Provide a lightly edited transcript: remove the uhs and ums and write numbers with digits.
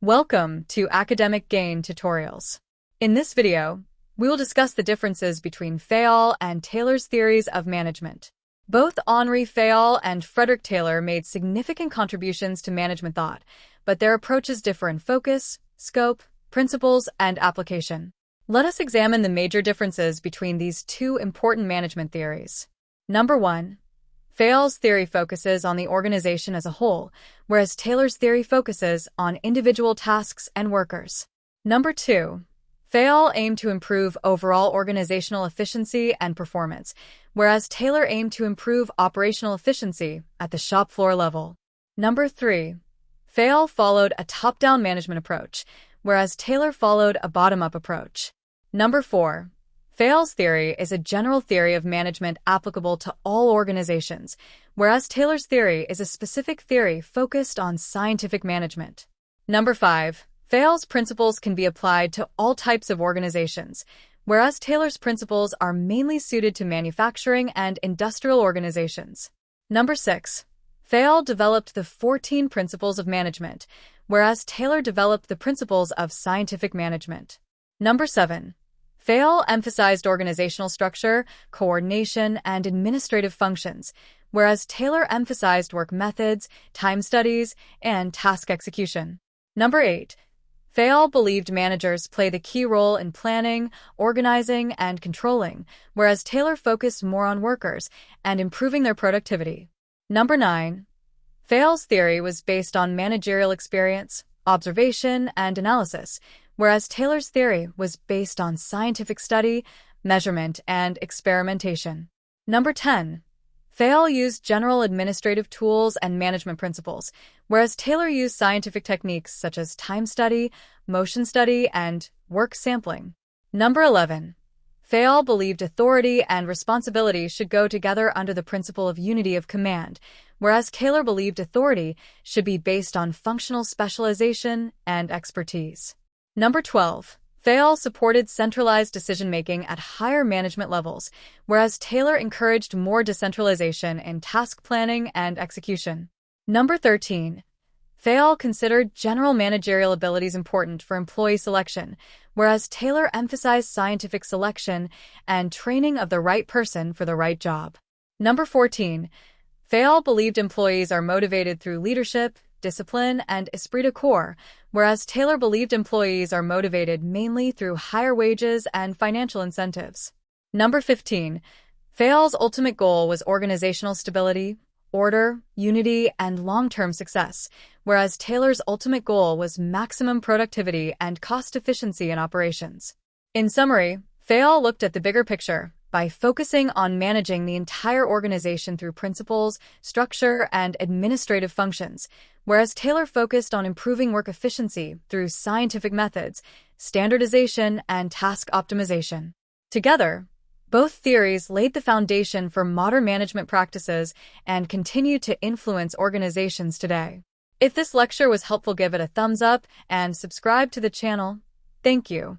Welcome to Academic Gain Tutorials. In this video, we will discuss the differences between Fayol and Taylor's theories of management. Both Henri Fayol and Frederick Taylor made significant contributions to management thought, but their approaches differ in focus, scope, principles, and application. Let us examine the major differences between these two important management theories. Number 1. Fayol's theory focuses on the organization as a whole, whereas Taylor's theory focuses on individual tasks and workers. Number 2. Fayol aimed to improve overall organizational efficiency and performance, whereas Taylor aimed to improve operational efficiency at the shop floor level. Number 3. Fayol followed a top-down management approach, whereas Taylor followed a bottom-up approach. Number 4. Fayol's theory is a general theory of management applicable to all organizations, whereas Taylor's theory is a specific theory focused on scientific management. Number 5. Fayol's principles can be applied to all types of organizations, whereas Taylor's principles are mainly suited to manufacturing and industrial organizations. Number 6. Fayol developed the 14 principles of management, whereas Taylor developed the principles of scientific management. Number 7. Fayol emphasized organizational structure, coordination, and administrative functions, whereas Taylor emphasized work methods, time studies, and task execution. Number 8. Fayol believed managers play the key role in planning, organizing, and controlling, whereas Taylor focused more on workers and improving their productivity. Number 9. Fayol's theory was based on managerial experience, observation, and analysis, whereas Taylor's theory was based on scientific study, measurement, and experimentation. Number 10. Fayol used general administrative tools and management principles, whereas Taylor used scientific techniques such as time study, motion study, and work sampling. Number 11. Fayol believed authority and responsibility should go together under the principle of unity of command, whereas Taylor believed authority should be based on functional specialization and expertise. Number 12. Fayol supported centralized decision-making at higher management levels, whereas Taylor encouraged more decentralization in task planning and execution. Number 13. Fayol considered general managerial abilities important for employee selection, whereas Taylor emphasized scientific selection and training of the right person for the right job. Number 14. Fayol believed employees are motivated through leadership, discipline, and esprit de corps, whereas Taylor believed employees are motivated mainly through higher wages and financial incentives. Number 15. Fayol's ultimate goal was organizational stability, order, unity, and long-term success, whereas Taylor's ultimate goal was maximum productivity and cost efficiency in operations. In summary, Fayol looked at the bigger picture by focusing on managing the entire organization through principles, structure, and administrative functions, whereas Taylor focused on improving work efficiency through scientific methods, standardization, and task optimization. Together, both theories laid the foundation for modern management practices and continue to influence organizations today. If this lecture was helpful, give it a thumbs up and subscribe to the channel. Thank you.